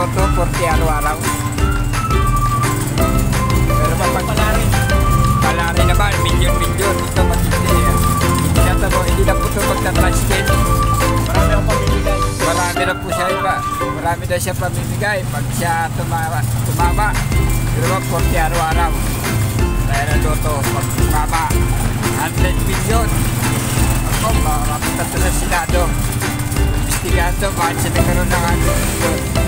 loto, 40 araw-araw. Pero pag palari naman, milyon-milyon, ito matindi. Hindi na po ito magta-transkin. Marami akong pamimigay. Marami na po siya iba. Marami na siya pamimigay pag siya tumama. Pero 40 araw-araw. Kaya na loto, pag tumama, 100 million. Ako, makapunta ito sa Senado. Investigado, bakit siya nagkaroon ng 100 million.